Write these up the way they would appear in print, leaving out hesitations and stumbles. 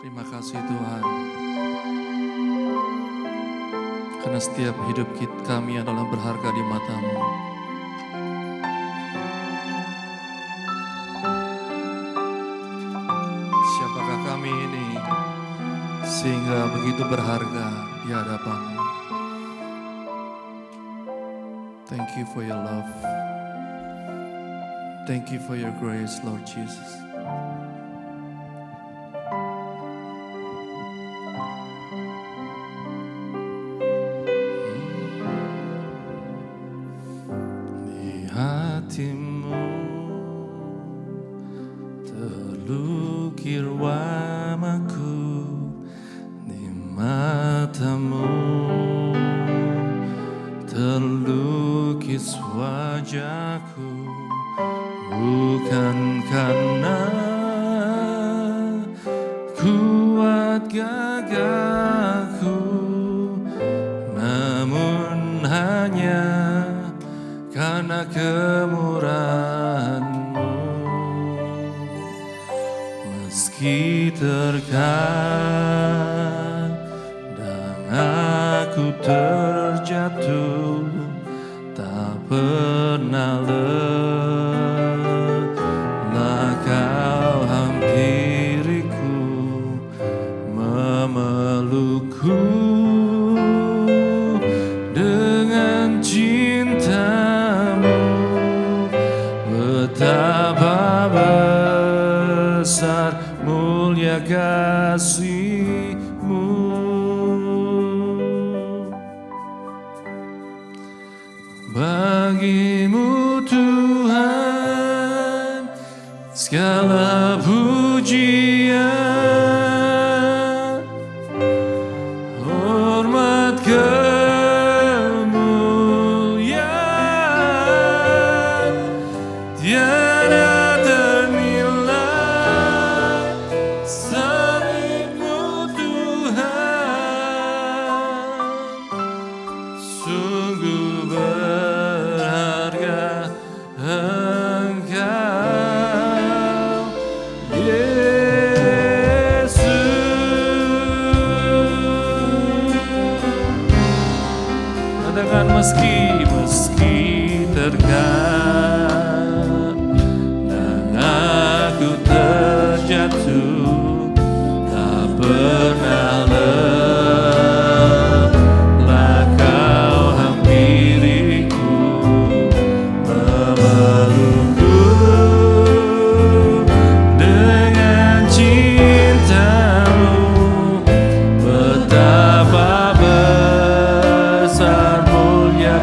Terima kasih Tuhan, karena setiap hidup kami adalah berharga di mata-Mu. Siapakah kami ini sehingga begitu berharga di hadapan-Mu? Thank you for your love. Thank you for your grace, Lord Jesus. Di hatimu terlukir wamaku, di matamu terlukis wajahku. Bukan karena kuat gagahku, namun hanya karena kemurahan-Mu. Meski terkadang aku terjatuh, tak pernah lelah Kau hampiriku, memelukku dengan cinta-Mu. Betapa besar mulia kasih-Mu. Bagi-Mu Tuhan segala pujian, hormat kemuliaan, tiada ternilai selain-Mu Tuhan. Sungguh berharga Engkau, Yesus. Katakan meski terkadang aku terjatuh, tak pernah lelah Kau hampiriku, memelukku dengan cinta-Mu. Betapa besar mulia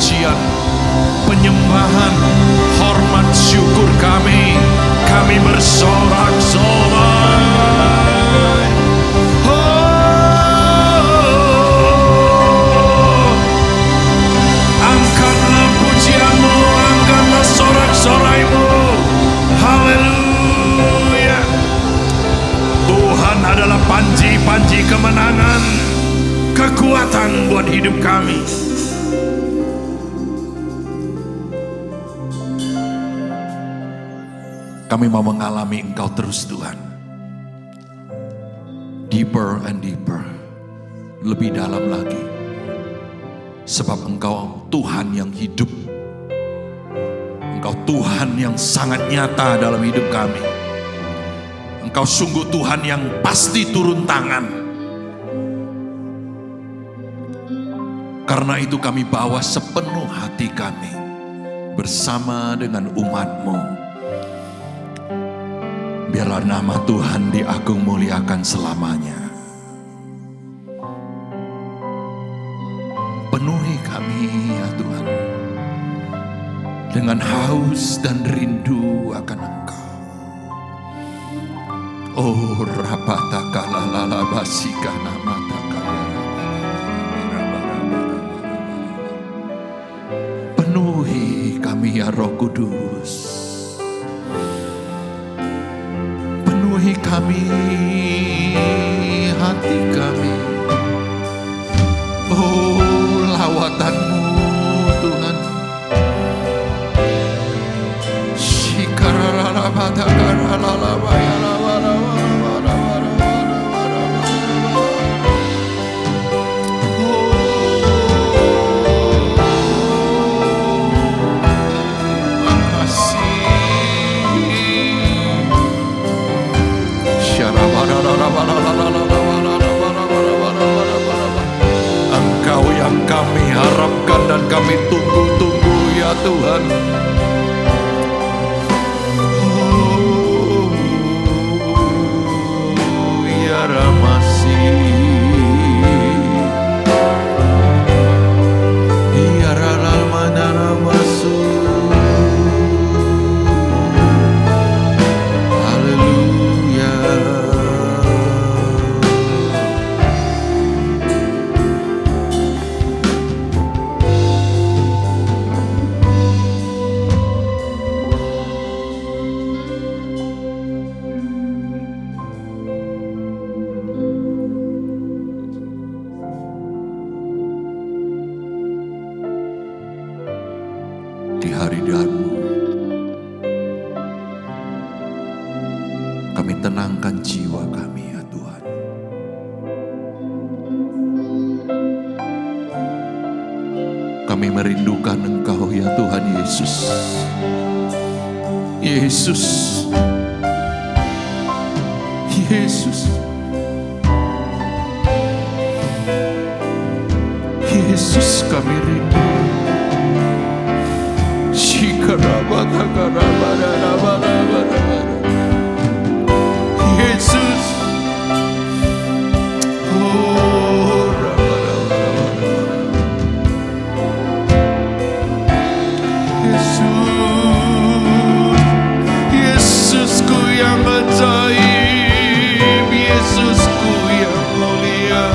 pujian, penyembahan, hormat, syukur kami bersorak-sorai. Angkatlah pujianmu, angkatlah sorak-soraimu. Haleluya. Tuhan adalah panji-panji kemenangan, kekuatan buat hidup kami. Kami mau mengalami Engkau terus, Tuhan. Deeper and deeper. Lebih dalam lagi. Sebab Engkau Tuhan yang hidup. Engkau Tuhan yang sangat nyata dalam hidup kami. Engkau sungguh Tuhan yang pasti turun tangan. Karena itu kami bawa sepenuh hati kami bersama dengan umat-Mu. Biarlah nama Tuhan diagung muliakan selamanya. Penuhi kami ya Tuhan dengan haus dan rindu akan Engkau. Oh rapatakalalalabasika namatakaya. Penuhi kami ya Roh Kudus. Penuhi kami, hati kami. Oh lawatan-Mu Tuhan. Engkau yang kami harapkan dan kami tunggu-tunggu ya Tuhan. Oh, ya Ramasi, ya Ralamana Ramasu. Di hadirat-Mu kami tenangkan jiwa kami ya Tuhan. Kami merindukan Engkau ya Tuhan Yesus. Yesus, Yesus, Yesus kami rindu. Yesus, oh Yesus, Yesusku yang ajaib, Yesusku yang mulia,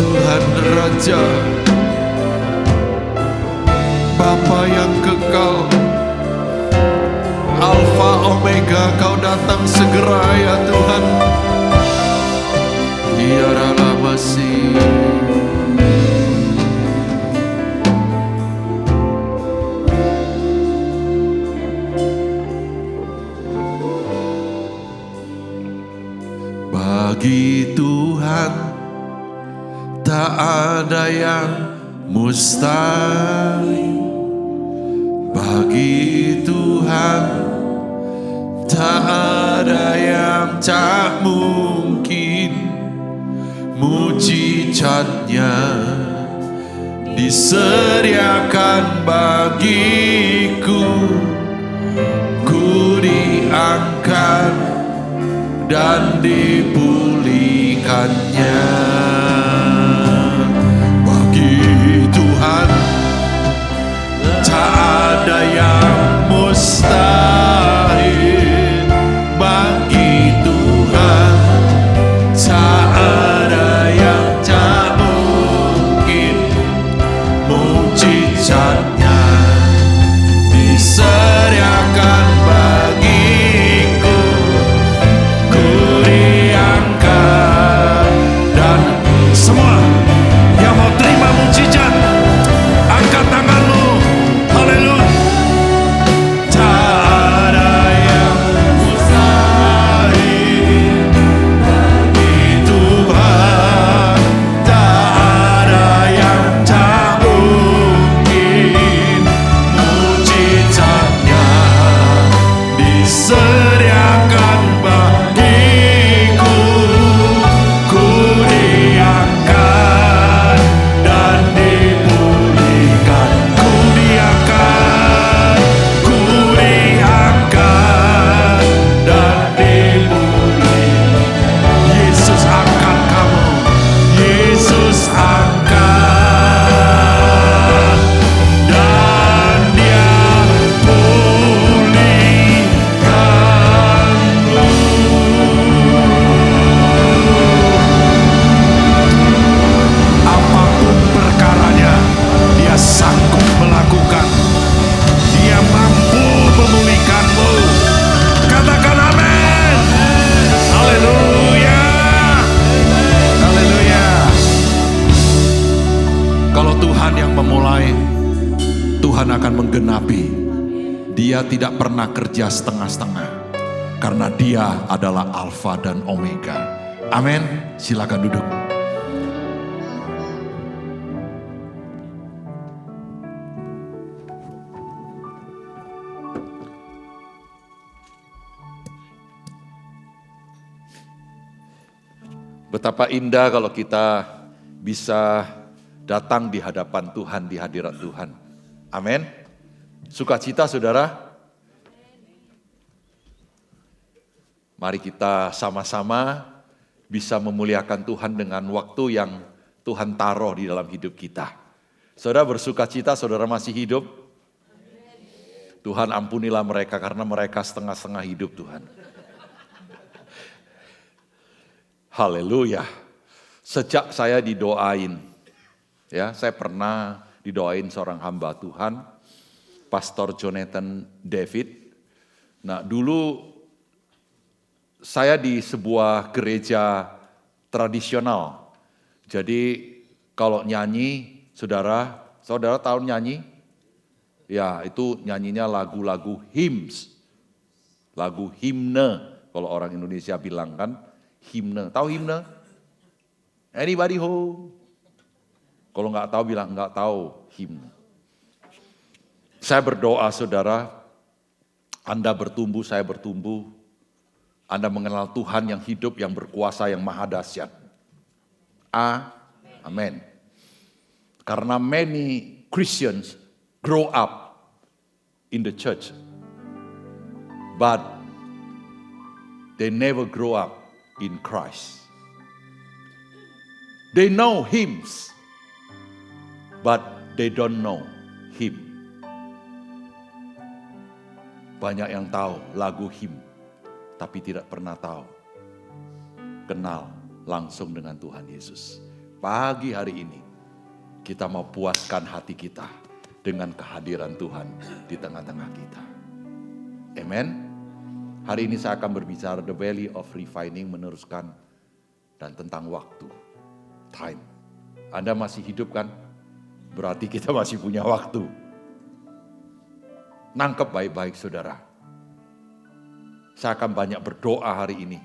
Tuhan Raja, Bapa yang kekal, Alfa Omega, Kau datang segera ya Tuhan. Biarlah masih bagi Tuhan tak ada yang mustahil. Bagi Tuhan tak ada yang tak mungkin. Mujizatnya disediakan bagiku. Ku diangkat dan dipulihkannya. Bagi mujizatnya disediakan bagiku. Ku diangkat. Dan semua yang mau terima mujizat, angkat tanganmu. Haleluya. Tak ada yang mustahil bagi Tuhan. Tak ada yang tak mungkin. Mujizatnya disediakan bagiku. Ku diangkat dan dipulihkan. Ku diangkat, ku diangkat dan dipulihkan. Yesus angkat kamu, Yesus angkat dan Dia pulihkanmu. Apapun perkaranya, Dia sanggup melakukan. Dia mampu memulihkanmu. Katakan amin. Haleluya. Haleluya. Kalau Tuhan yang memulai, Tuhan akan menggenapi. Dia tidak pernah kerja setengah-setengah. Karena Dia adalah Alfa dan Omega. Amin. Silakan duduk. Betapa indah kalau kita bisa datang di hadapan Tuhan, di hadirat Tuhan. Amin. Sukacita saudara. Mari kita sama-sama bisa memuliakan Tuhan dengan waktu yang Tuhan taruh di dalam hidup kita. Saudara bersukacita, saudara masih hidup. Tuhan ampunilah mereka karena mereka setengah-setengah hidup Tuhan. Haleluya. Sejak saya didoain, ya, saya pernah didoain seorang hamba Tuhan, Pastor Jonathan David. Nah, dulu saya di sebuah gereja tradisional. Jadi kalau nyanyi, saudara tahu nyanyi? Ya, itu nyanyinya lagu-lagu hymns. Lagu himne, kalau orang Indonesia bilang kan. Himne, tahu himne? Anybody home? Kalau nggak tahu bilang nggak tahu himne. Saya berdoa saudara, Anda bertumbuh, saya bertumbuh. Anda mengenal Tuhan yang hidup, yang berkuasa, yang maha dahsyat. Amin. Karena many Christians grow up in the church, but they never grow up in Christ. They know hymns, but they don't know Him. Banyak yang tahu lagu hymn, tapi tidak pernah tahu, kenal langsung dengan Tuhan Yesus. Pagi hari ini, kita mau puaskan hati kita dengan kehadiran Tuhan di tengah-tengah kita. Amen. Hari ini saya akan berbicara The Valley of Refining, meneruskan dan tentang waktu, time. Anda masih hidup kan? Berarti kita masih punya waktu. Nangkep baik-baik saudara. Saya akan banyak berdoa hari ini,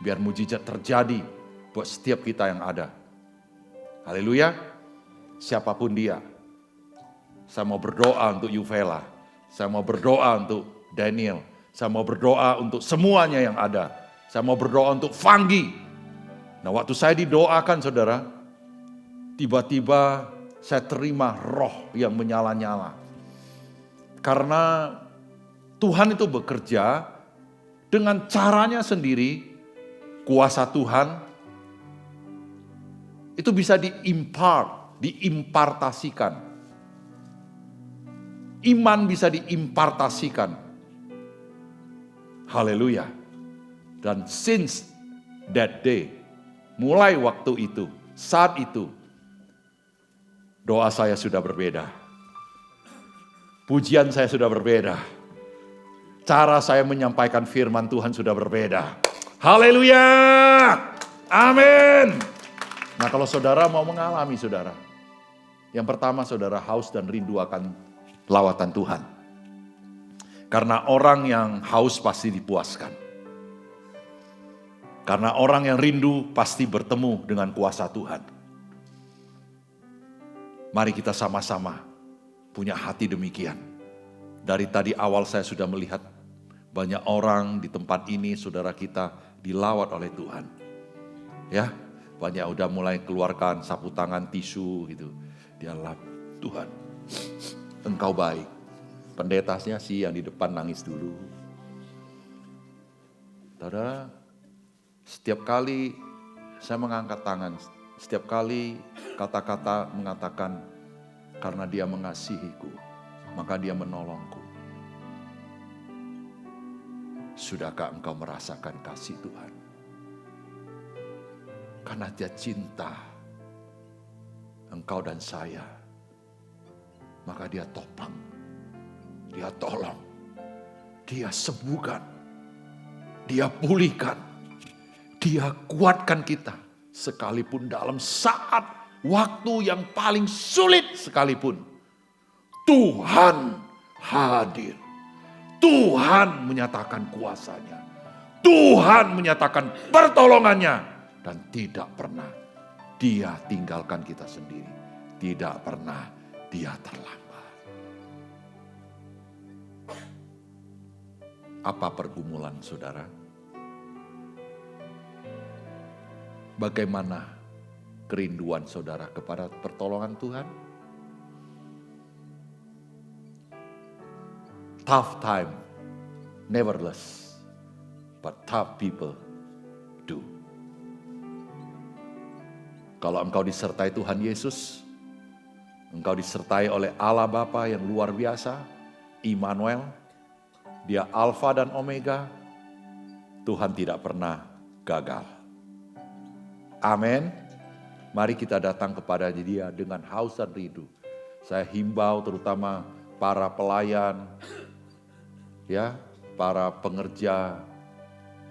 biar mujizat terjadi buat setiap kita yang ada. Haleluya. Siapapun dia. Saya mau berdoa untuk Yuvela. Saya mau berdoa untuk Daniel. Saya mau berdoa untuk semuanya yang ada. Saya mau berdoa untuk Fanggi. Nah, waktu saya didoakan saudara, tiba-tiba saya terima roh yang menyala-nyala. Karena Tuhan itu bekerja dengan caranya sendiri. Kuasa Tuhan itu bisa diimpartasikan. Iman bisa diimpartasikan. Haleluya. Dan since that day, mulai waktu itu, saat itu, Doa saya sudah berbeda. Pujian saya sudah berbeda. Cara saya menyampaikan firman Tuhan sudah berbeda. Haleluya! Amin! Nah, kalau saudara mau mengalami saudara, yang pertama saudara haus dan rindu akan lawatan Tuhan. Karena orang yang haus pasti dipuaskan. Karena orang yang rindu pasti bertemu dengan kuasa Tuhan. Mari kita sama-sama punya hati demikian. Dari tadi awal saya sudah melihat banyak orang di tempat ini, saudara kita dilawat oleh Tuhan. Ya, banyak udah mulai keluarkan sapu tangan, tisu gitu. Dia lap, Tuhan, Engkau baik. Pendetanya sih yang di depan nangis dulu. Saudara, setiap kali saya mengangkat tangan, setiap kali kata-kata mengatakan, karena dia mengasihiku, maka dia menolongku. Sudahkah engkau merasakan kasih Tuhan? Karena dia cinta engkau dan saya, maka dia topang, dia tolong, dia sembuhkan, dia pulihkan. Dia kuatkan kita sekalipun dalam saat waktu yang paling sulit sekalipun. Tuhan hadir. Tuhan menyatakan kuasanya. Tuhan menyatakan pertolongannya. Dan tidak pernah dia tinggalkan kita sendiri. Tidak pernah dia terlambat. Apa pergumulan saudara? Bagaimana kerinduan saudara kepada pertolongan Tuhan? Tough time, never less, but tough people do. Kalau engkau disertai Tuhan Yesus, engkau disertai oleh Allah Bapa yang luar biasa, Immanuel, Dia Alfa dan Omega, Tuhan tidak pernah gagal. Amin. Mari kita datang kepada Dia dengan haus dan rindu. Saya himbau terutama para pelayan, ya, para pengerja,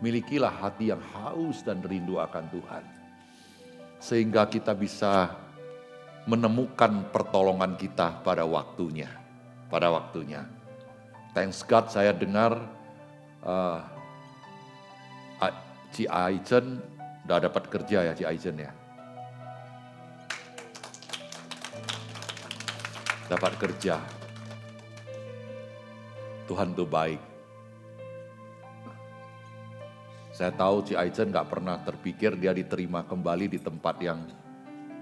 milikilah hati yang haus dan rindu akan Tuhan. Sehingga kita bisa menemukan pertolongan kita pada waktunya. Pada waktunya. Thanks God saya dengar Ci Aizen udah dapat kerja ya Ci Aizen ya. Dapat kerja. Tuhan tuh baik. Saya tahu Ci Aizen gak pernah terpikir dia diterima kembali di tempat yang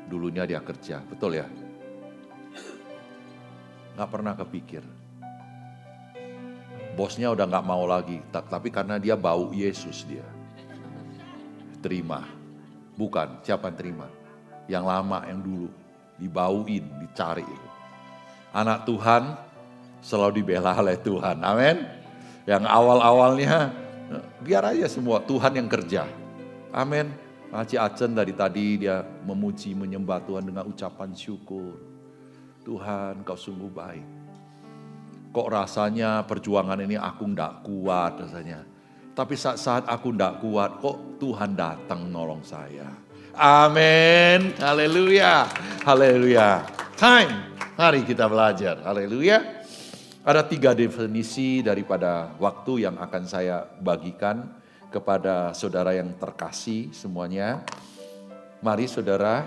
dulunya dia kerja. Betul ya? Gak pernah kepikir. Bosnya udah gak mau lagi. Tapi karena dia bau Yesus dia. Terima. Bukan, siapa yang terima? Yang lama, yang dulu. Dibauin, dicari. Anak Tuhan selalu dibela oleh Tuhan. Amin. Yang awal-awalnya, biar aja semua Tuhan yang kerja. Amin. Ci Acen dari tadi dia memuji, menyembah Tuhan dengan ucapan syukur. Tuhan, Kau sungguh baik. Kok rasanya perjuangan ini aku ndak kuat rasanya. Tapi saat aku ndak kuat, kok Tuhan datang nolong saya. Amin. Haleluya. Haleluya. Time. Mari kita belajar. Haleluya. Ada 3 definisi daripada waktu yang akan saya bagikan kepada saudara yang terkasih semuanya. Mari saudara.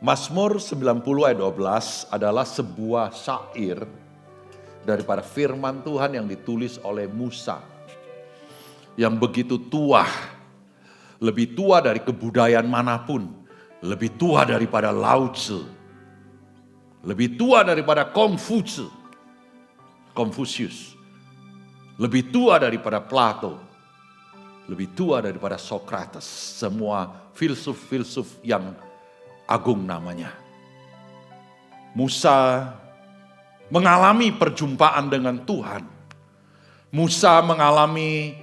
Mazmur 90 ayat 12 adalah sebuah syair daripada firman Tuhan yang ditulis oleh Musa. Yang begitu tua, lebih tua dari kebudayaan manapun, lebih tua daripada Lao Tzu, lebih tua daripada Confucius, lebih tua daripada Plato, lebih tua daripada Socrates, semua filsuf-filsuf yang agung namanya. Musa mengalami perjumpaan dengan Tuhan. Musa mengalami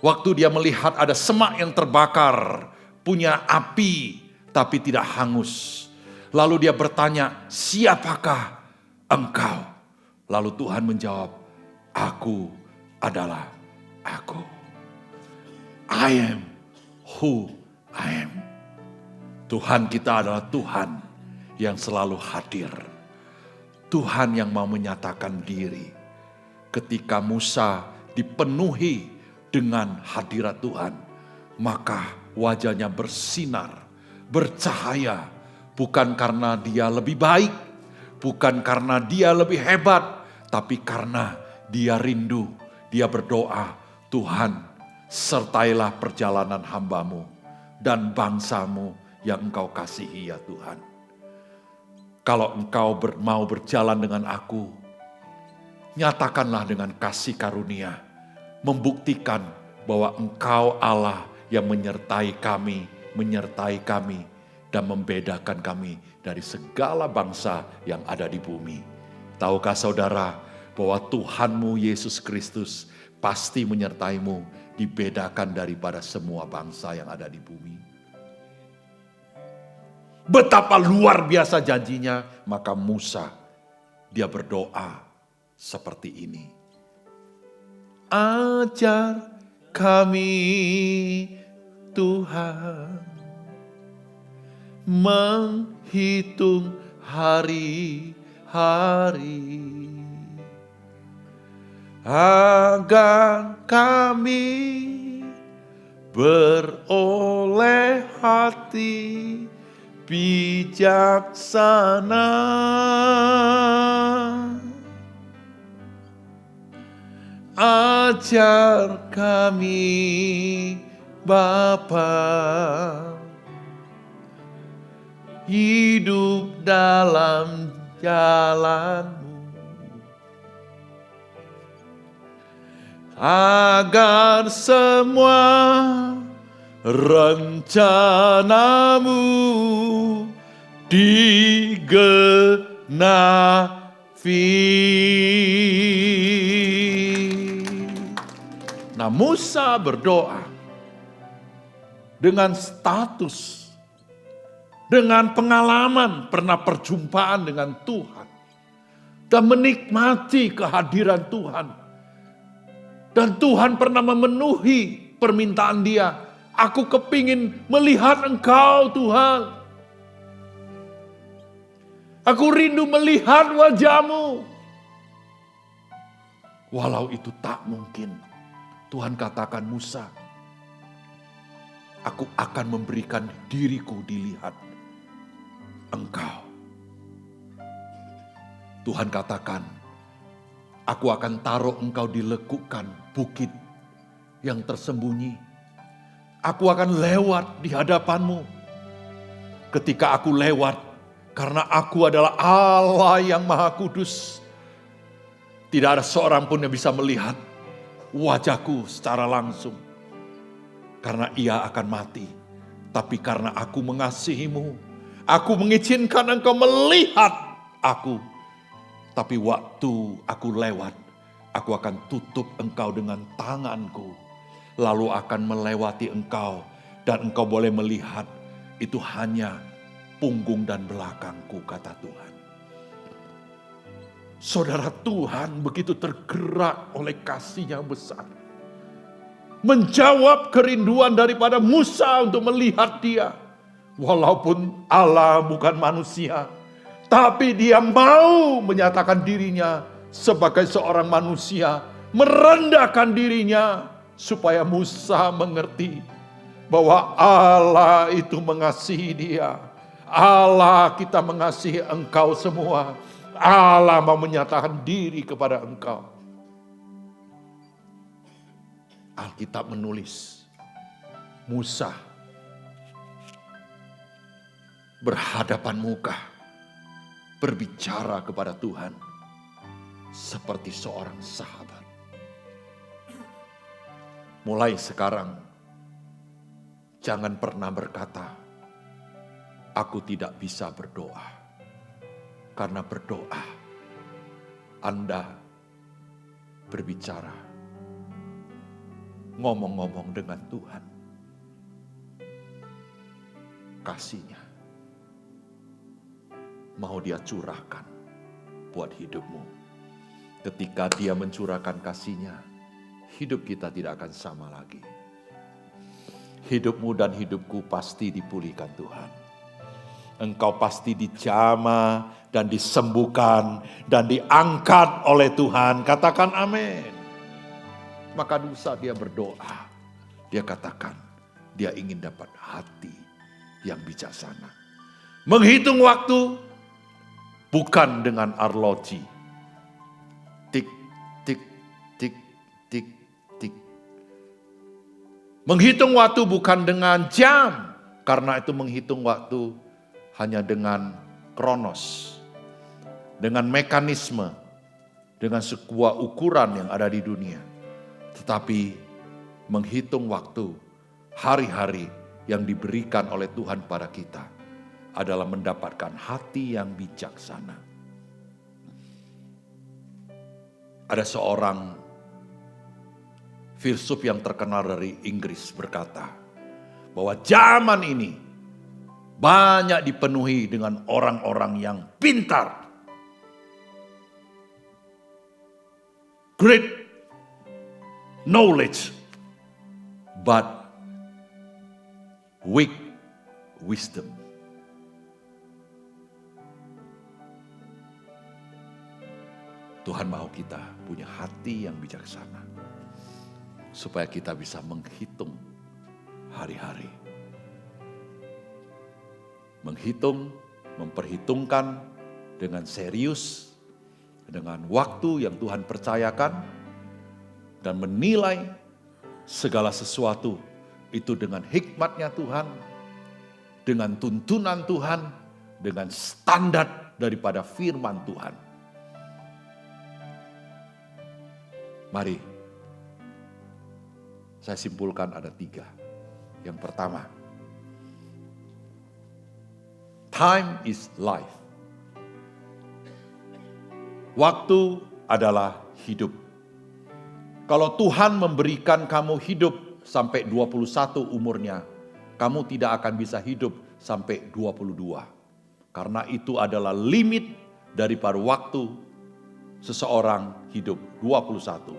waktu dia melihat ada semak yang terbakar, punya api tapi tidak hangus. Lalu dia bertanya, siapakah engkau? Lalu Tuhan menjawab, aku adalah aku. I am who I am. Tuhan kita adalah Tuhan yang selalu hadir. Tuhan yang mau menyatakan diri. Ketika Musa dipenuhi dengan hadirat Tuhan, maka wajahnya bersinar, bercahaya, bukan karena dia lebih baik, bukan karena dia lebih hebat, tapi karena dia rindu, dia berdoa, Tuhan sertailah perjalanan hambamu dan bangsamu yang engkau kasihi ya Tuhan. Kalau engkau mau berjalan dengan aku, nyatakanlah dengan kasih karunia, membuktikan bahwa engkau Allah yang menyertai kami, dan membedakan kami dari segala bangsa yang ada di bumi. Tahukah saudara bahwa Tuhanmu Yesus Kristus pasti menyertaimu, dibedakan daripada semua bangsa yang ada di bumi. Betapa luar biasa janjinya, maka Musa dia berdoa seperti ini. Ajar kami Tuhan menghitung hari-hari agar kami beroleh hati bijaksana. Ajar kami Bapa hidup dalam jalan-Mu, agar semua rencana-Mu digenapi. Nah, Musa berdoa dengan status, dengan pengalaman pernah perjumpaan dengan Tuhan dan menikmati kehadiran Tuhan. Dan Tuhan pernah memenuhi permintaan dia. Aku kepingin melihat Engkau Tuhan. Aku rindu melihat wajah-Mu. Walau itu tak mungkin, Tuhan katakan Musa, aku akan memberikan diriku dilihat engkau. Tuhan katakan, aku akan taruh engkau di lekukan bukit yang tersembunyi. Aku akan lewat di hadapanmu. Ketika aku lewat, karena aku adalah Allah yang Maha Kudus, tidak ada seorang pun yang bisa melihat wajahku secara langsung. Karena ia akan mati. Tapi karena aku mengasihimu, aku mengizinkan engkau melihat aku. Tapi waktu aku lewat, aku akan tutup engkau dengan tanganku. Lalu akan melewati engkau. Dan engkau boleh melihat itu hanya punggung dan belakangku, kata Tuhan. Saudara, Tuhan begitu tergerak oleh kasih yang besar. Menjawab kerinduan daripada Musa untuk melihat dia. Walaupun Allah bukan manusia, tapi dia mau menyatakan dirinya sebagai seorang manusia. Merendahkan dirinya supaya Musa mengerti bahwa Allah itu mengasihi dia. Allah, kita mengasihi engkau semua. Allah mau menyatakan diri kepada engkau. Alkitab menulis, Musa berhadapan muka, berbicara kepada Tuhan seperti seorang sahabat. Mulai sekarang, jangan pernah berkata, aku tidak bisa berdoa. Karena berdoa, Anda berbicara, ngomong-ngomong dengan Tuhan. Kasihnya mau Dia curahkan buat hidupmu. Ketika Dia mencurahkan kasih-Nya, hidup kita tidak akan sama lagi. Hidupmu dan hidupku pasti dipulihkan Tuhan. Engkau pasti dijamah dan disembuhkan dan diangkat oleh Tuhan. Katakan amin. Maka dosa dia berdoa. Dia katakan dia ingin dapat hati yang bijaksana. Menghitung waktu bukan dengan arloji. Tik, tik, tik, tik, tik. Menghitung waktu bukan dengan jam. Karena itu menghitung waktu hanya dengan kronos. Dengan mekanisme. Dengan sebuah ukuran yang ada di dunia. Tetapi menghitung waktu, hari-hari yang diberikan oleh Tuhan pada kita adalah mendapatkan hati yang bijaksana. Ada seorang filsuf yang terkenal dari Inggris berkata bahwa zaman ini banyak dipenuhi dengan orang-orang yang pintar, great knowledge, but weak wisdom. Tuhan mau kita punya hati yang bijaksana, supaya kita bisa menghitung hari-hari. Menghitung, memperhitungkan dengan serius, dengan waktu yang Tuhan percayakan, dan menilai segala sesuatu itu dengan hikmatnya Tuhan, dengan tuntunan Tuhan, dengan standar daripada firman Tuhan. Mari, saya simpulkan ada 3. Yang pertama, time is life. Waktu adalah hidup. Kalau Tuhan memberikan kamu hidup sampai 21 umurnya, kamu tidak akan bisa hidup sampai 22. Karena itu adalah limit daripada waktu seseorang hidup, 21.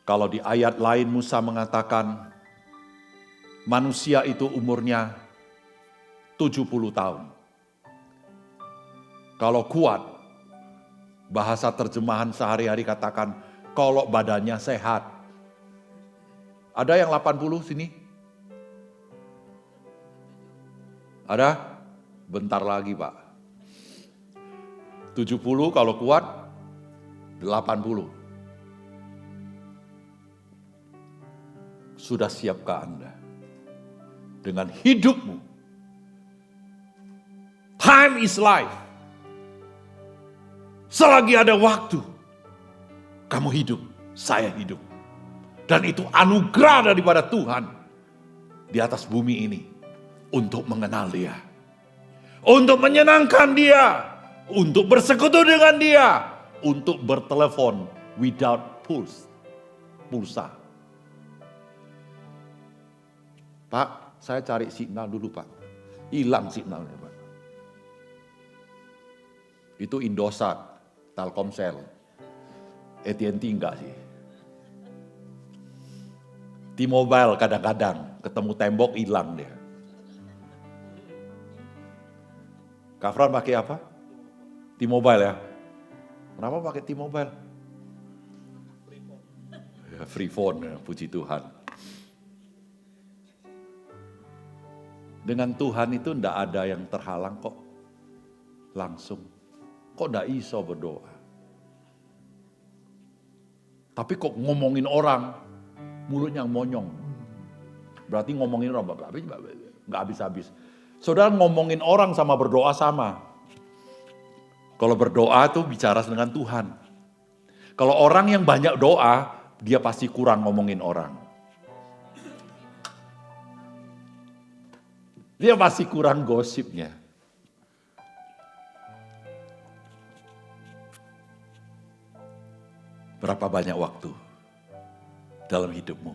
Kalau di ayat lain Musa mengatakan, manusia itu umurnya 70 tahun. Kalau kuat, bahasa terjemahan sehari-hari katakan, kalau badannya sehat. Ada yang 80 sini? Ada? Bentar lagi Pak. 70 kalau kuat, 80. Sudah siapkah Anda? Dengan hidupmu. Time is life. Selagi ada waktu, kamu hidup, saya hidup. Dan itu anugerah daripada Tuhan di atas bumi ini untuk mengenal Dia, untuk menyenangkan Dia, untuk bersekutu dengan Dia, untuk bertelepon without pulsa. Pak, saya cari signal dulu Pak. Hilang signalnya Pak. Itu Indosat. Telkomsel, AT&T enggak sih. T-Mobile kadang-kadang ketemu tembok hilang dia. Kafran pakai apa? T-Mobile ya? Kenapa pakai T-Mobile? Free phone ya, puji Tuhan. Dengan Tuhan itu enggak ada yang terhalang kok. Langsung. Kok enggak iso berdoa? Tapi kok ngomongin orang, mulutnya monyong. Berarti ngomongin orang, enggak habis-habis. Saudara ngomongin orang sama berdoa sama. Kalau berdoa itu bicara dengan Tuhan. Kalau orang yang banyak doa, dia pasti kurang ngomongin orang. Dia pasti kurang gosipnya. Berapa banyak waktu dalam hidupmu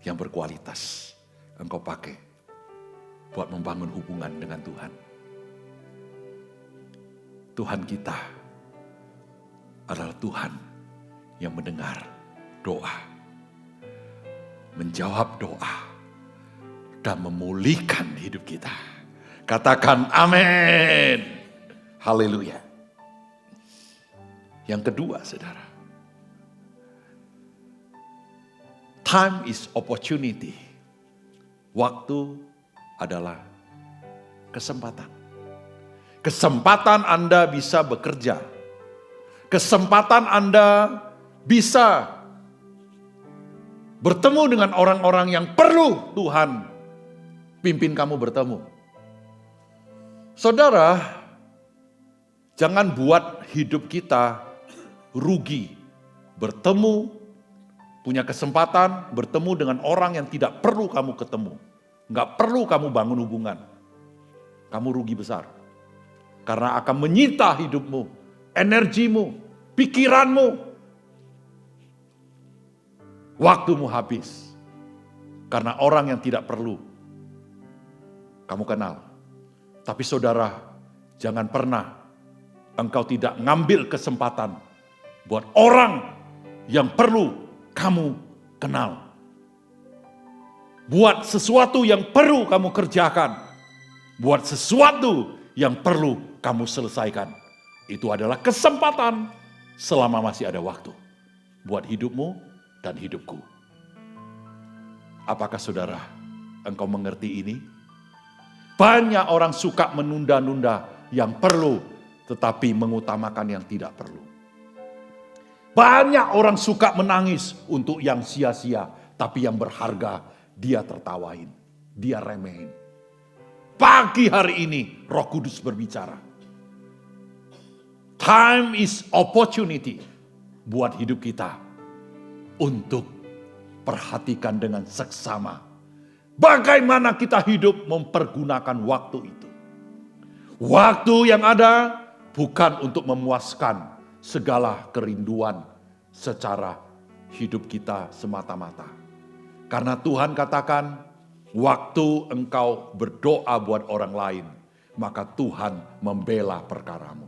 yang berkualitas engkau pakai buat membangun hubungan dengan Tuhan. Tuhan kita adalah Tuhan yang mendengar doa, menjawab doa, dan memulihkan hidup kita. Katakan amin. Haleluya. Yang kedua, saudara. Time is opportunity. Waktu adalah kesempatan. Kesempatan Anda bisa bekerja. Kesempatan Anda bisa bertemu dengan orang-orang yang perlu Tuhan pimpin kamu bertemu. Saudara, jangan buat hidup kita rugi. Bertemu, punya kesempatan bertemu dengan orang yang tidak perlu kamu ketemu. Nggak perlu kamu bangun hubungan. Kamu rugi besar. Karena akan menyita hidupmu, energimu, pikiranmu. Waktumu habis. Karena orang yang tidak perlu kamu kenal. Tapi saudara, jangan pernah engkau tidak ngambil kesempatan buat orang yang perlu kamu kenal. Buat sesuatu yang perlu kamu kerjakan. Buat sesuatu yang perlu kamu selesaikan. Itu adalah kesempatan selama masih ada waktu. Buat hidupmu dan hidupku. Apakah saudara, engkau mengerti ini? Banyak orang suka menunda-nunda yang perlu, tetapi mengutamakan yang tidak perlu. Banyak orang suka menangis untuk yang sia-sia, tapi yang berharga dia tertawain, dia remehin. Pagi hari ini Roh Kudus berbicara. Time is opportunity buat hidup kita untuk perhatikan dengan seksama. Bagaimana kita hidup mempergunakan waktu itu. Waktu yang ada bukan untuk memuaskan segala kerinduan secara hidup kita semata-mata. Karena Tuhan katakan, waktu engkau berdoa buat orang lain, maka Tuhan membela perkaramu.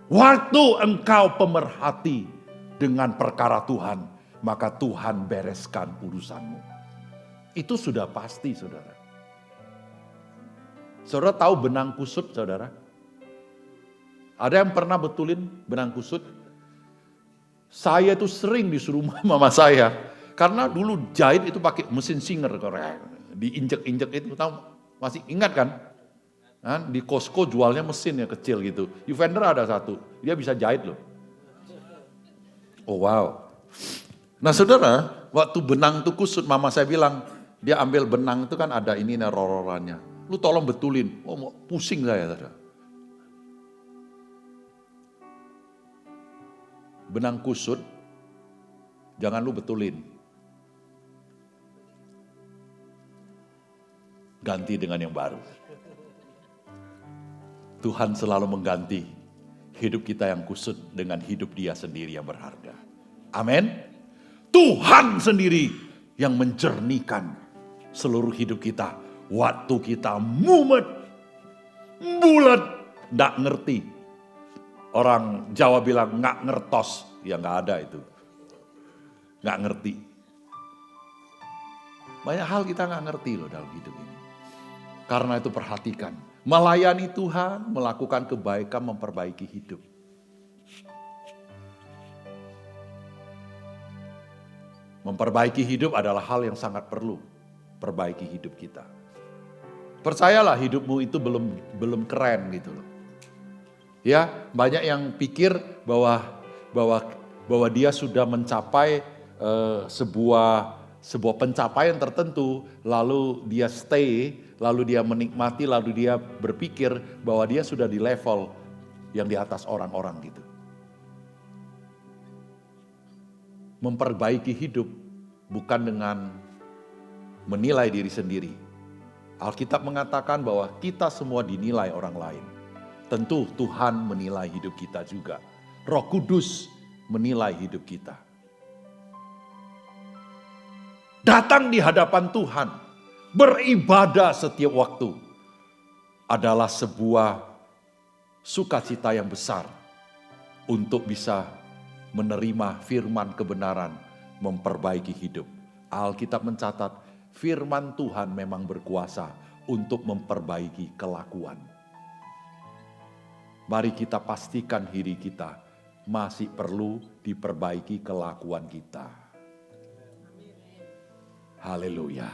Waktu engkau pemerhati dengan perkara Tuhan, maka Tuhan bereskan urusanmu. Itu sudah pasti, saudara. Saudara tahu benang kusut, saudara? Ada yang pernah betulin benang kusut? Saya itu sering disuruh mama saya. Karena dulu jahit itu pakai mesin singer. Diinjek-injek itu, tahu? Masih ingat kan? Nah, di Costco jualnya mesin yang kecil gitu. Evander ada satu, dia bisa jahit loh. Oh wow. Nah saudara, waktu benang itu kusut, mama saya bilang, dia ambil benang itu kan ada ini rororannya. Lu tolong betulin. Oh mau pusing saya. Saudara. Benang kusut, jangan lu betulin. Ganti dengan yang baru. Tuhan selalu mengganti hidup kita yang kusut dengan hidup Dia sendiri yang berharga. Amin. Tuhan sendiri yang menjernihkan seluruh hidup kita. Waktu kita mumet, bulat, gak ngerti. Orang Jawa bilang gak ngertos. Ya gak ada itu. Gak ngerti. Banyak hal kita gak ngerti loh dalam hidup ini. Karena itu perhatikan. Melayani Tuhan, melakukan kebaikan, memperbaiki hidup. Memperbaiki hidup adalah hal yang sangat perlu. Perbaiki hidup kita. Percayalah hidupmu itu belum keren gitu loh. Ya, banyak yang pikir bahwa dia sudah mencapai sebuah pencapaian tertentu, lalu dia stay, lalu dia menikmati, lalu dia berpikir bahwa dia sudah di level yang di atas orang-orang gitu. Memperbaiki hidup bukan dengan menilai diri sendiri. Alkitab mengatakan bahwa kita semua dinilai orang lain. Tentu Tuhan menilai hidup kita juga. Roh Kudus menilai hidup kita. Datang di hadapan Tuhan. beribadah setiap waktu adalah sebuah sukacita yang besar untuk bisa menerima firman kebenaran, memperbaiki hidup. Alkitab mencatat, firman Tuhan memang berkuasa untuk memperbaiki kelakuan. Mari kita pastikan diri kita masih perlu diperbaiki kelakuan kita. Haleluya.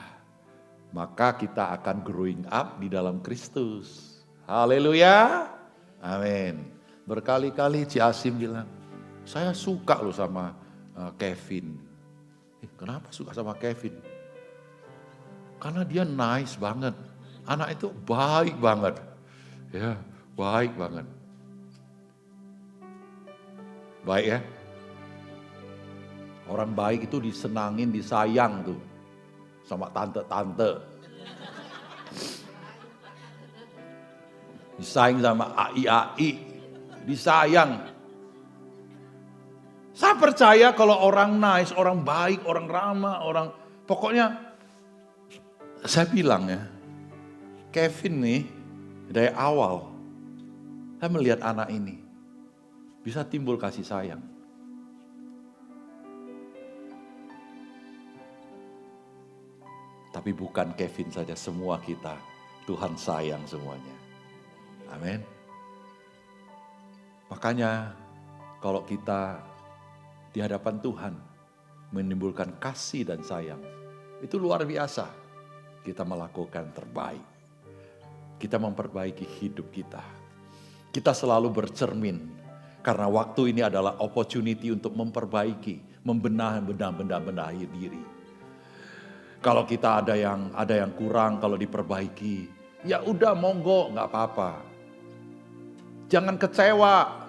Maka kita akan growing up di dalam Kristus. Haleluya. Amin. Berkali-kali Ci Asim bilang, saya suka loh sama Kevin. Kenapa suka sama Kevin? Karena dia nice banget. Anak itu baik banget. Ya, baik banget. Baik ya. Orang baik itu disenangin, disayang tuh. Sama tante-tante. Disayang sama ai-ai. Disayang. Saya percaya kalau orang nice, orang baik, orang ramah, orang... Pokoknya saya bilang ya, Kevin nih dari awal saya melihat anak ini bisa timbul kasih sayang. Tapi bukan Kevin saja, semua kita Tuhan sayang semuanya. Amin. Makanya kalau kita di hadapan Tuhan menimbulkan kasih dan sayang, itu luar biasa. Kita melakukan terbaik. Kita memperbaiki hidup kita. Kita selalu bercermin karena waktu ini adalah opportunity untuk memperbaiki, membenahi diri. Kalau kita ada yang kurang, kalau diperbaiki, ya udah monggo, nggak apa-apa. Jangan kecewa,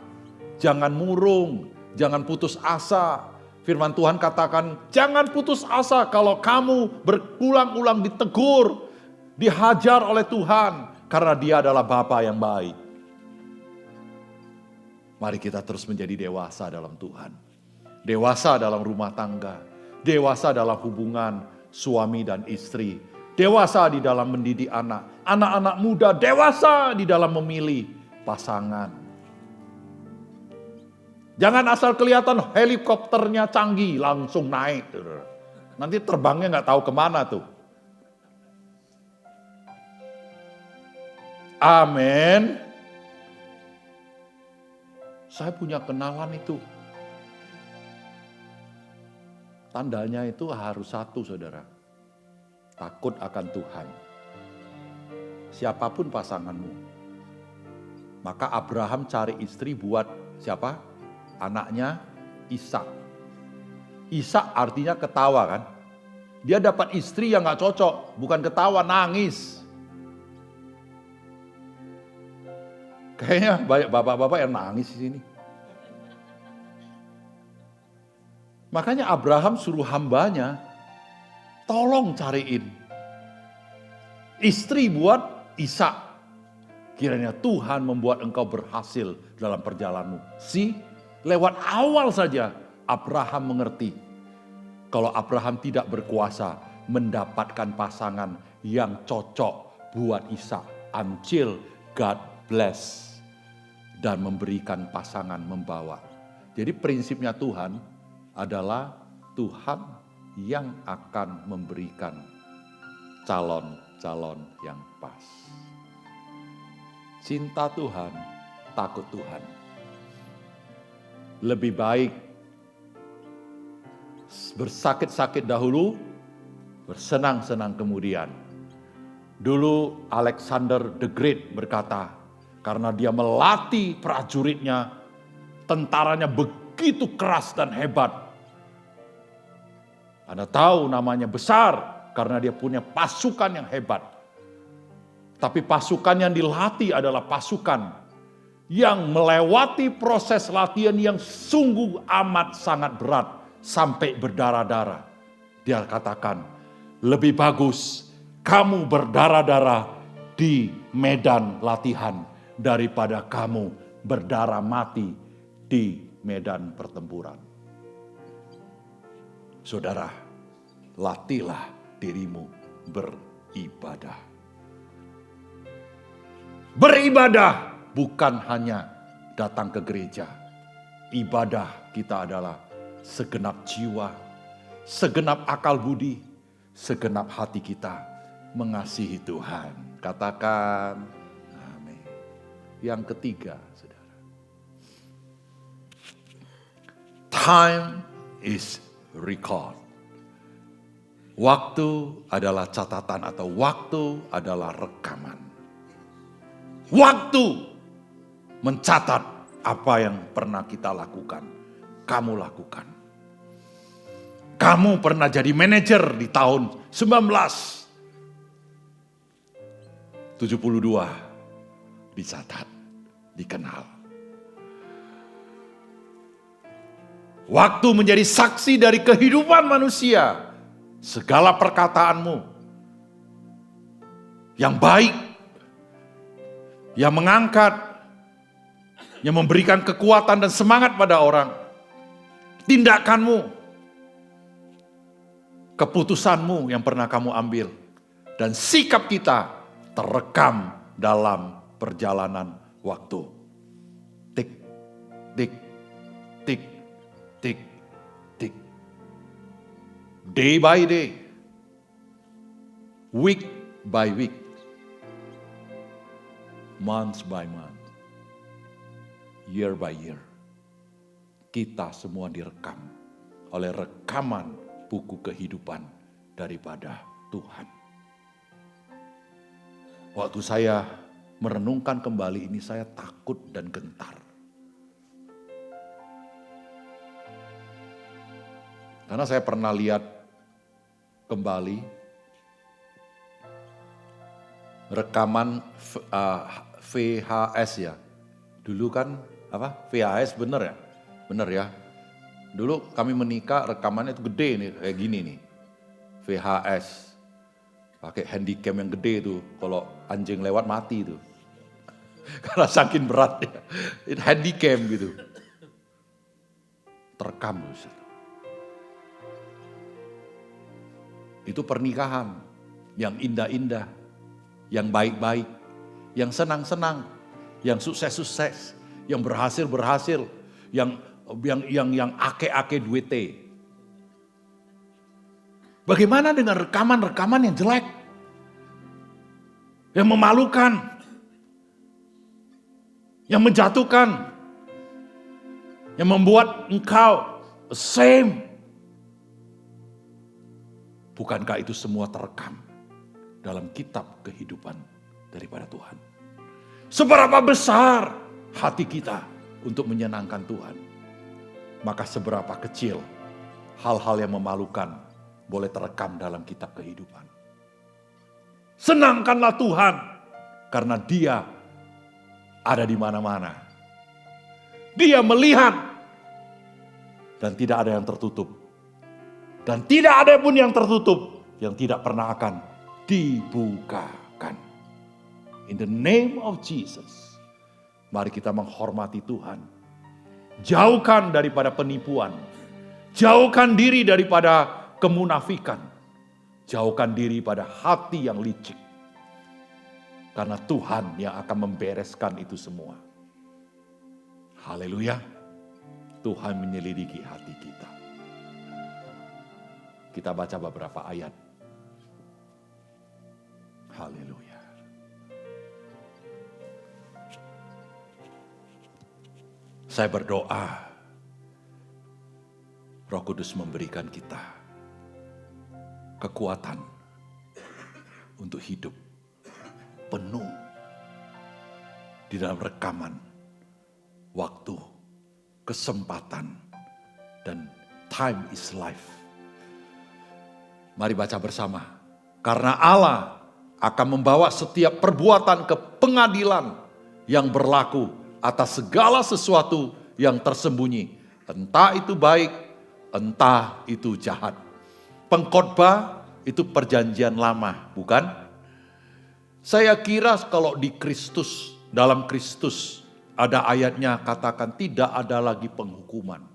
jangan murung, jangan putus asa. Firman Tuhan katakan, jangan putus asa kalau kamu berulang-ulang ditegur, dihajar oleh Tuhan, karena Dia adalah Bapa yang baik. Mari kita terus menjadi dewasa dalam Tuhan. Dewasa dalam rumah tangga, dewasa dalam hubungan suami dan istri, dewasa di dalam mendidik anak, anak-anak muda dewasa di dalam memilih pasangan. Jangan asal kelihatan helikopternya canggih langsung naik, nanti terbangnya nggak tahu kemana tuh. Amin. Saya punya kenalan itu. Tandanya itu harus satu, saudara. Takut akan Tuhan. Siapapun pasanganmu. Maka Abraham cari istri buat siapa? Anaknya Ishak. Ishak artinya ketawa kan. Dia dapat istri yang gak cocok. Bukan ketawa, nangis. Kayaknya banyak bapak-bapak yang nangis di sini. Makanya Abraham suruh hambanya, tolong cariin istri buat Ishak. Kiranya Tuhan membuat engkau berhasil dalam perjalananmu. Lewat awal saja Abraham mengerti. Kalau Abraham tidak berkuasa mendapatkan pasangan yang cocok buat Ishak. Until God bless dan memberikan pasangan membawa. Jadi prinsipnya Tuhan adalah Tuhan yang akan memberikan calon-calon yang pas. Cinta Tuhan, takut Tuhan. Lebih baik bersakit-sakit dahulu, bersenang-senang kemudian. Dulu Alexander the Great berkata, karena dia melatih prajuritnya, tentaranya begitu keras dan hebat. Anda tahu namanya besar karena dia punya pasukan yang hebat. Tapi pasukan yang dilatih adalah pasukan yang melewati proses latihan yang sungguh amat sangat berat sampai berdarah-darah. Dia katakan, lebih bagus kamu berdarah-darah di medan latihan daripada kamu berdarah mati di medan pertempuran. Saudara, latihlah dirimu ibadah. Beribadah bukan hanya datang ke gereja. Ibadah kita adalah segenap jiwa, segenap akal budi, segenap hati kita mengasihi Tuhan. Katakan amin. Yang ketiga, saudara. Time is record. Waktu adalah catatan atau waktu adalah rekaman. Waktu mencatat apa yang pernah kita lakukan, kamu lakukan. Kamu pernah jadi manajer di tahun 1972. Dicatat, dikenal. Waktu menjadi saksi dari kehidupan manusia. Segala perkataanmu yang baik, yang mengangkat, yang memberikan kekuatan dan semangat pada orang. Tindakanmu, keputusanmu yang pernah kamu ambil, dan sikap kita terekam dalam perjalanan waktu. Tik, tik, tik, tik, tik. Day by day, week by week, month by month, year by year. Kita semua direkam oleh rekaman buku kehidupan daripada Tuhan. Waktu saya merenungkan kembali ini, saya takut dan gentar. Karena saya pernah lihat kembali rekaman VHS ya. Dulu kan VHS bener ya? Bener ya. Dulu kami menikah rekamannya itu gede nih, kayak gini nih. VHS. Pakai handycam yang gede tuh. Kalau anjing lewat mati tuh. Karena saking berat ya. Itu handycam gitu. Terekam. Itu pernikahan yang indah-indah, yang baik-baik, yang senang-senang, yang sukses-sukses, yang berhasil-berhasil, yang ake-ake duite. Bagaimana dengan rekaman-rekaman yang jelek? Yang memalukan, yang menjatuhkan, yang membuat engkau ashamed. Bukankah itu semua terekam dalam kitab kehidupan daripada Tuhan? Seberapa besar hati kita untuk menyenangkan Tuhan, maka seberapa kecil hal-hal yang memalukan boleh terekam dalam kitab kehidupan. Senangkanlah Tuhan karena Dia ada di mana-mana. Dia melihat dan tidak ada yang tertutup. Dan tidak ada pun yang tertutup yang tidak pernah akan dibukakan. In the name of Jesus, mari kita menghormati Tuhan. Jauhkan daripada penipuan. Jauhkan diri daripada kemunafikan. Jauhkan diri pada hati yang licik. Karena Tuhan yang akan membereskan itu semua. Haleluya. Tuhan menyelidiki hati kita. Kita baca beberapa ayat. Haleluya. Saya berdoa, Roh Kudus memberikan kita kekuatan untuk hidup penuh di dalam rekaman waktu, kesempatan, dan time is life. Mari baca bersama. Karena Allah akan membawa setiap perbuatan ke pengadilan yang berlaku atas segala sesuatu yang tersembunyi. Entah itu baik, entah itu jahat. Pengkhotbah itu perjanjian lama, bukan? Saya kira kalau di Kristus, dalam Kristus ada ayatnya katakan tidak ada lagi penghukuman.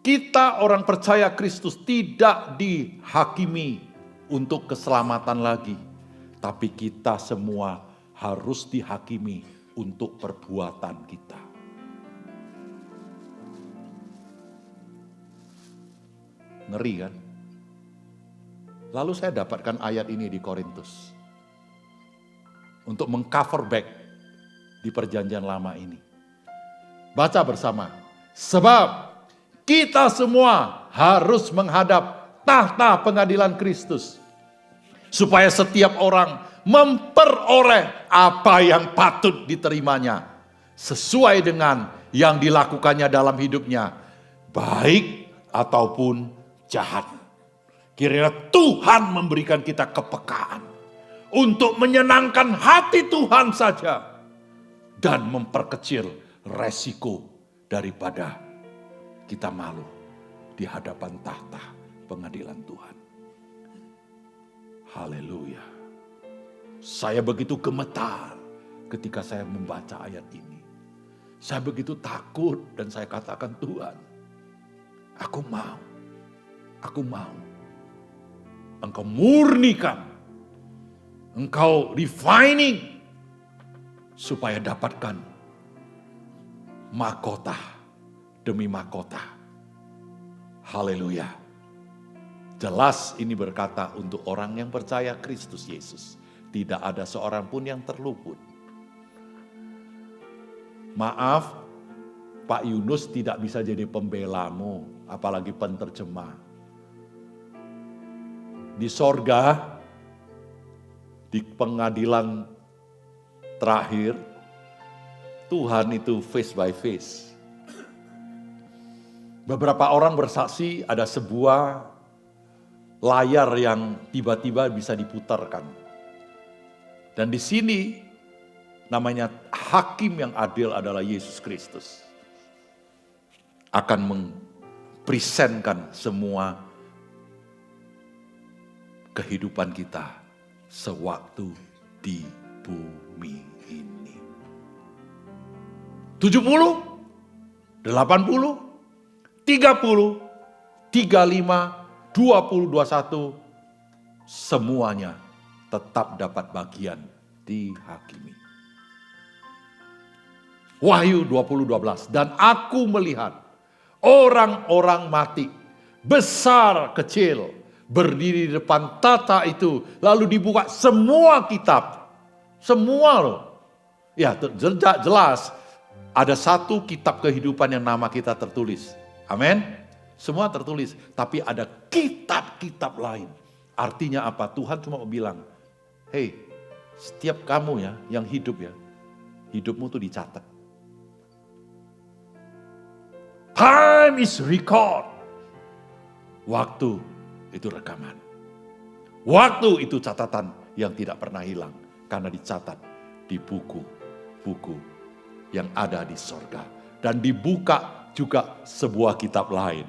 Kita orang percaya Kristus tidak dihakimi untuk keselamatan lagi. Tapi kita semua harus dihakimi untuk perbuatan kita. Ngeri kan? Lalu saya dapatkan ayat ini di Korintus. Untuk mengcover back di perjanjian lama ini. Baca bersama. Sebab kita semua harus menghadap tahta pengadilan Kristus. Supaya setiap orang memperoleh apa yang patut diterimanya. Sesuai dengan yang dilakukannya dalam hidupnya. Baik ataupun jahat. Kiranya Tuhan memberikan kita kepekaan. Untuk menyenangkan hati Tuhan saja. Dan memperkecil resiko daripada kita malu di hadapan tahta pengadilan Tuhan. Haleluya. Saya begitu gemetar ketika saya membaca ayat ini. Saya begitu takut dan saya katakan, Tuhan, aku mau. Engkau murnikan. Engkau refining. Supaya dapatkan mahkota demi mahkota. Haleluya. Jelas ini berkata untuk orang yang percaya Kristus Yesus. Tidak ada seorang pun yang terluput. Maaf, Pak Yunus tidak bisa jadi pembelamu, apalagi penterjemah. Di sorga, di pengadilan terakhir, Tuhan itu face by face. Beberapa orang bersaksi ada sebuah layar yang tiba-tiba bisa diputarkan. Dan di sini namanya hakim yang adil adalah Yesus Kristus. Akan mempresentkan semua kehidupan kita sewaktu di bumi ini. 70, 80, 30, 35, 20, 21, semuanya tetap dapat bagian dihakimi. Wahyu 20:12, dan aku melihat orang-orang mati, besar kecil, berdiri di depan tahta itu, lalu dibuka semua kitab. Semua loh. Ya jelas, ada satu kitab kehidupan yang nama kita tertulis. Amin. Semua tertulis, tapi ada kitab-kitab lain. Artinya apa? Tuhan cuma mau bilang, hey, setiap kamu ya yang hidup ya, hidupmu tuh dicatat. Time is record. Waktu itu rekaman. Waktu itu catatan yang tidak pernah hilang. Karena dicatat di buku-buku yang ada di sorga. Dan dibuka juga sebuah kitab lain.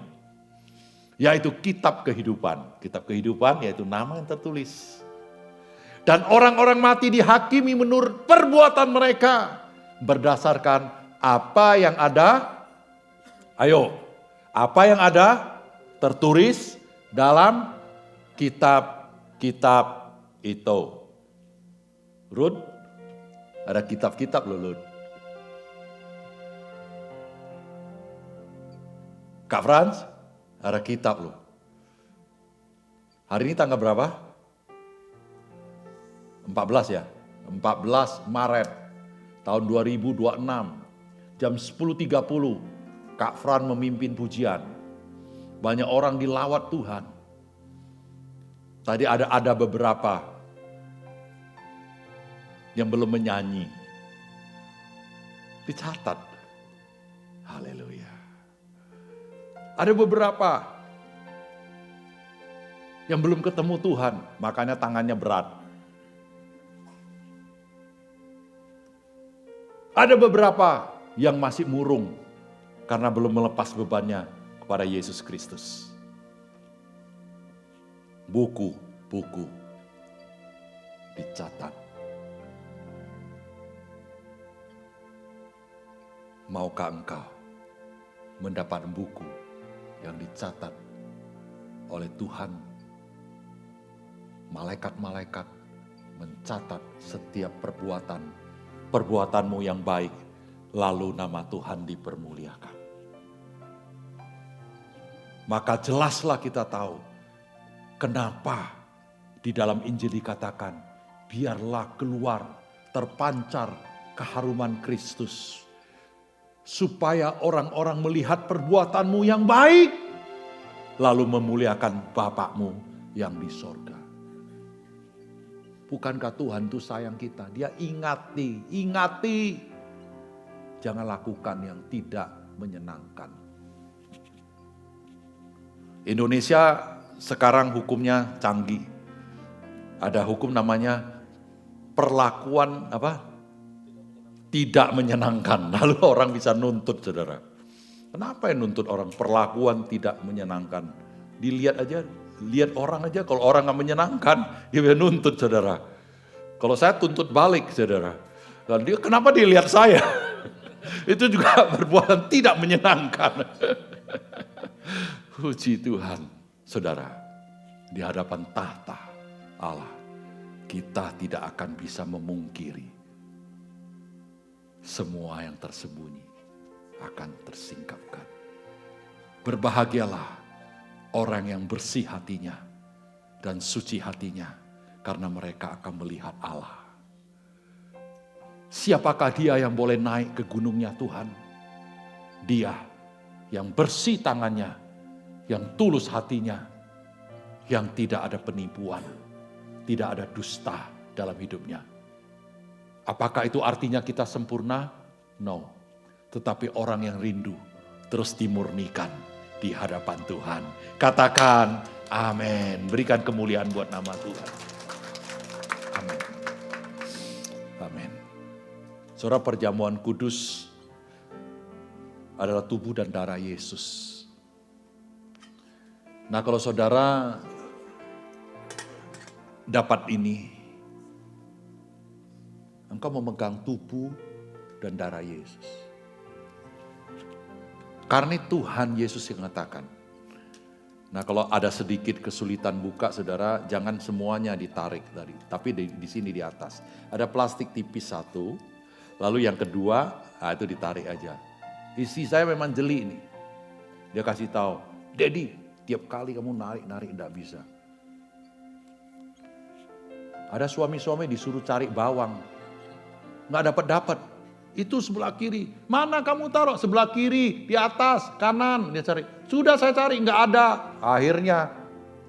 Yaitu kitab kehidupan. Kitab kehidupan yaitu nama yang tertulis. Dan orang-orang mati dihakimi menurut perbuatan mereka. Berdasarkan apa yang ada. Ayo, apa yang ada tertulis dalam kitab-kitab itu. Rud, ada kitab-kitab loh, Rud. Kak Frans, ada kitab loh. Hari ini tanggal berapa? 14 ya? 14 Maret tahun 2026. Jam 10.30. Kak Fran memimpin pujian. Banyak orang dilawat Tuhan. Tadi ada beberapa yang belum menyanyi. Dicatat. Haleluya. Ada beberapa yang belum ketemu Tuhan, makanya tangannya berat. Ada beberapa yang masih murung karena belum melepas bebannya kepada Yesus Kristus. Buku-buku dicatat. Maukah engkau mendapat buku yang dicatat oleh Tuhan malaikat-malaikat mencatat setiap perbuatanmu yang baik, lalu nama Tuhan dipermuliakan. Maka jelaslah kita tahu kenapa di dalam Injil dikatakan, biarlah keluar terpancar keharuman Kristus, supaya orang-orang melihat perbuatanmu yang baik, lalu memuliakan Bapakmu yang di sorga. Bukankah Tuhan itu sayang kita? Dia ingati. Jangan lakukan yang tidak menyenangkan. Indonesia sekarang hukumnya canggih. Ada hukum namanya perlakuan tidak menyenangkan. Lalu orang bisa nuntut, saudara. Kenapa yang nuntut orang? Perlakuan tidak menyenangkan. Lihat orang aja, kalau orang gak menyenangkan, dia bisa nuntut, saudara. Kalau saya tuntut balik, saudara. Dan dia, kenapa dia lihat saya? Itu juga perbuatan tidak menyenangkan. Puji Tuhan, saudara. Di hadapan tahta Allah, kita tidak akan bisa memungkiri semua yang tersembunyi akan tersingkapkan. Berbahagialah orang yang bersih hatinya dan suci hatinya, karena mereka akan melihat Allah. Siapakah dia yang boleh naik ke gunungnya Tuhan? Dia yang bersih tangannya, yang tulus hatinya, yang tidak ada penipuan, tidak ada dusta dalam hidupnya. Apakah itu artinya kita sempurna? No. Tetapi orang yang rindu terus dimurnikan di hadapan Tuhan. Katakan amin. Berikan kemuliaan buat nama Tuhan. Amin. Amin. Saudara, perjamuan kudus adalah tubuh dan darah Yesus. Nah, kalau saudara dapat ini, engkau memegang tubuh dan darah Yesus. Karena Tuhan Yesus yang mengatakan. Nah, kalau ada sedikit kesulitan buka, saudara, jangan semuanya ditarik tadi, tapi di sini di atas ada plastik tipis satu, lalu yang kedua, itu ditarik aja. Istri saya memang jeli nih, dia kasih tahu, Daddy, tiap kali kamu narik enggak bisa. Ada suami-suami disuruh cari bawang, nggak dapat. Itu sebelah kiri. Mana kamu taruh? Sebelah kiri, di atas, kanan. Dia cari. Sudah saya cari, nggak ada. Akhirnya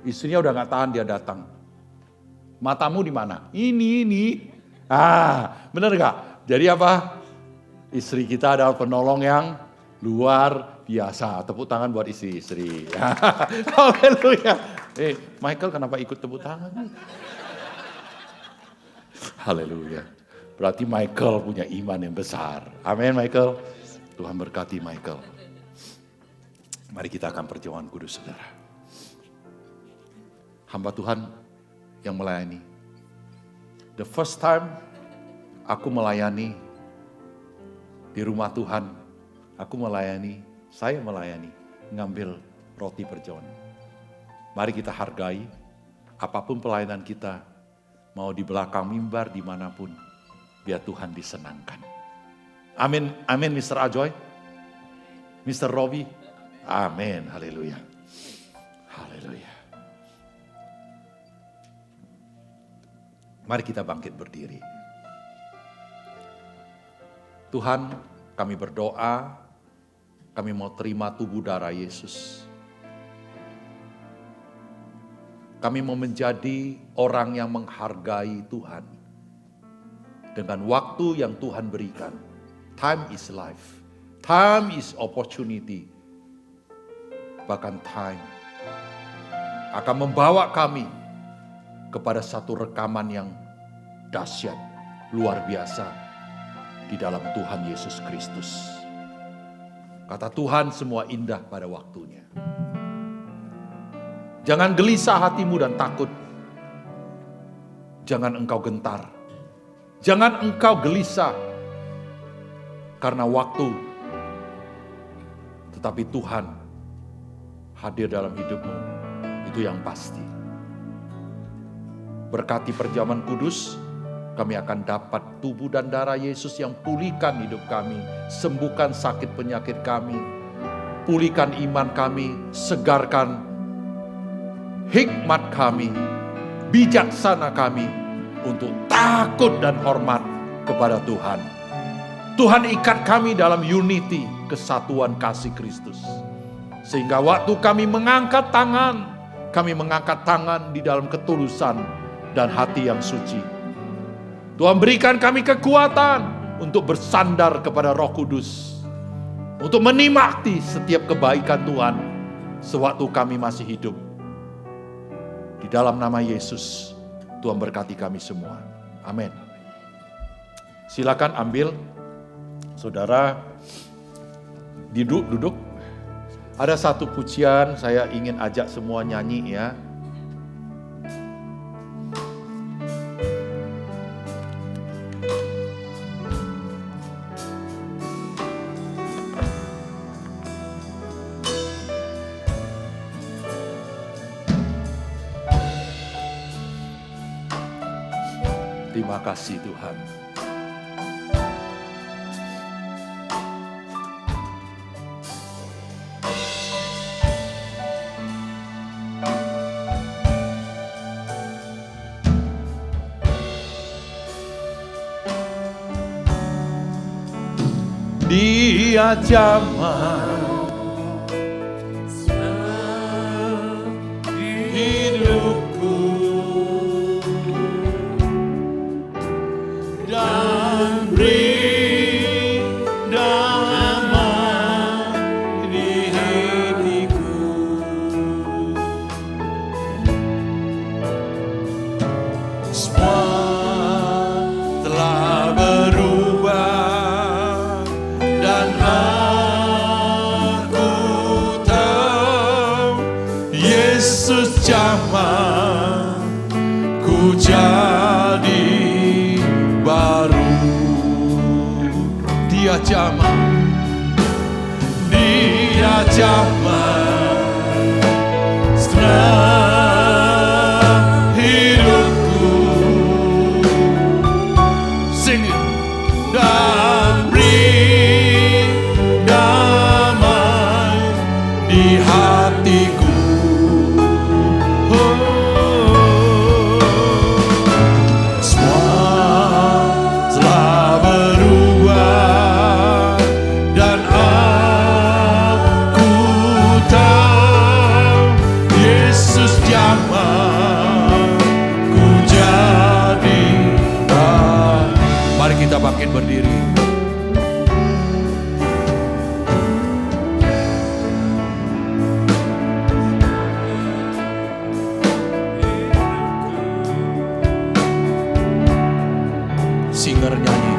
istrinya udah nggak tahan, dia datang. Matamu di mana? Ini. Benar nggak? Jadi apa? Istri kita adalah penolong yang luar biasa. Tepuk tangan buat istri-istri. Haleluya. Michael kenapa ikut tepuk tangan? Haleluya. Berarti Michael punya iman yang besar. Amin, Michael. Tuhan berkati Michael. Mari kita akan perjamuan kudus, saudara. Hamba Tuhan yang melayani. The first time aku melayani di rumah Tuhan, saya melayani, ngambil roti perjamuan. Mari kita hargai apapun pelayanan kita, mau di belakang mimbar, dimanapun, biar Tuhan disenangkan. Amin, amin Mr. Ajoy, Mr. Robi, amin, haleluya, haleluya. Mari kita bangkit berdiri. Tuhan, kami berdoa, kami mau terima tubuh darah Yesus. Kami mau menjadi orang yang menghargai Tuhan. Dengan waktu yang Tuhan berikan. Time is life. Time is opportunity. Bahkan time akan membawa kami kepada satu rekaman yang dahsyat, luar biasa di dalam Tuhan Yesus Kristus. Kata Tuhan, semua indah pada waktunya. Jangan gelisah hatimu dan takut. Jangan engkau gentar. Jangan engkau gelisah karena waktu. Tetapi Tuhan hadir dalam hidupmu. Itu yang pasti. Berkati perjamuan kudus, kami akan dapat tubuh dan darah Yesus yang pulihkan hidup kami, sembuhkan sakit penyakit kami, pulihkan iman kami, segarkan hikmat kami, bijaksana kami untuk takut dan hormat kepada Tuhan. Tuhan ikat kami dalam unity, kesatuan kasih Kristus. Sehingga waktu kami mengangkat tangan di dalam ketulusan dan hati yang suci. Tuhan berikan kami kekuatan untuk bersandar kepada Roh Kudus, untuk menikmati setiap kebaikan Tuhan sewaktu kami masih hidup. Di dalam nama Yesus, Tuhan berkati kami semua. Amin. Silakan ambil, saudara, duduk. Ada satu pujian saya ingin ajak semua nyanyi ya. Terima kasih Tuhan. Dia jamah hidupku dan beri damai di hatiku. Semua telah berubah dan aku tahu Yesus jamah ku jadi baru. Dia jamah setelah hidupku. Sing it. Dan beri damai di hatiku. Semua telah berubah dan aku tahu Yesus jamah ku jadi baru. Mari kita bangkit berdiri. Singer nyanyi.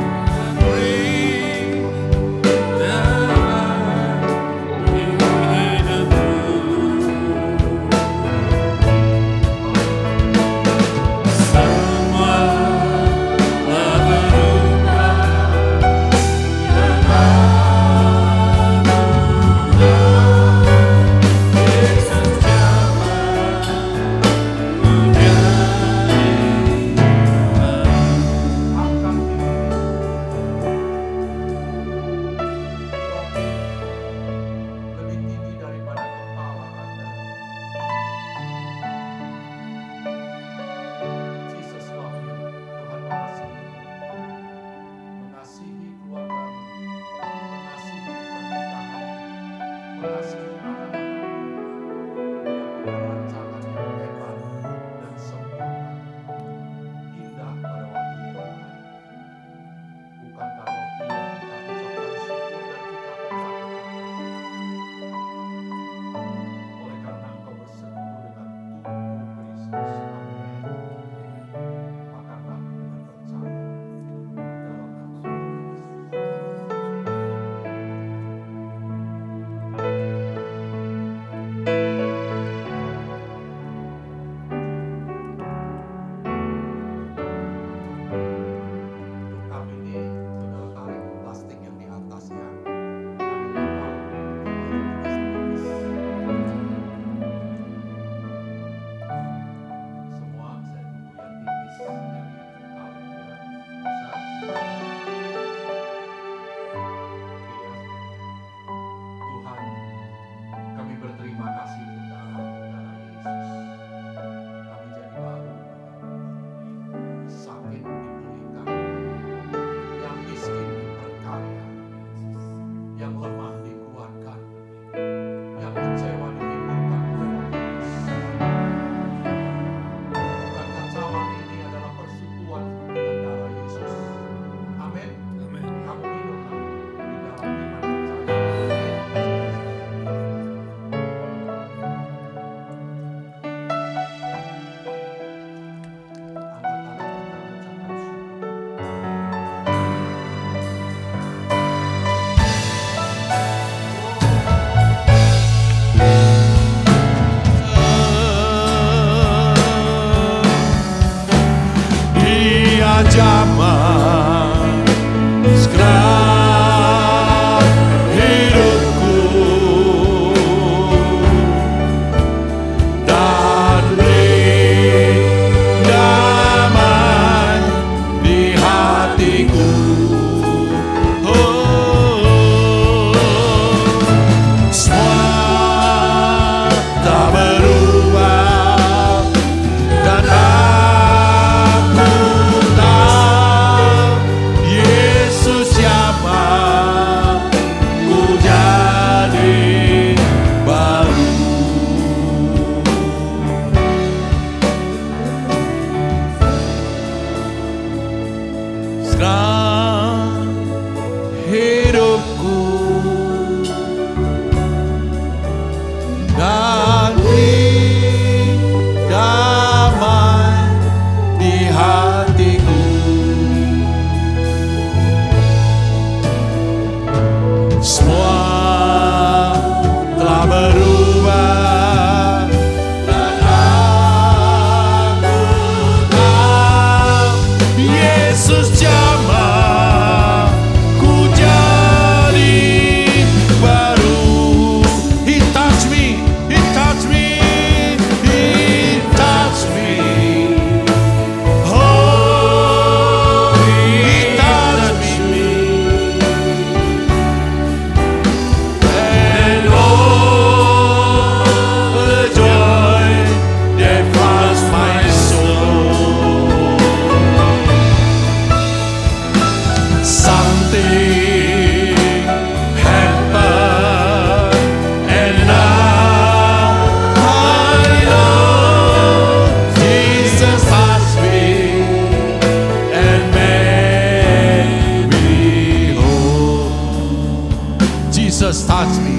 touch me.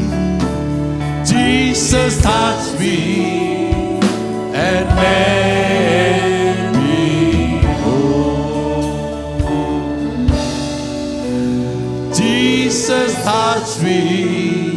Jesus touch me and made me whole. Jesus touch me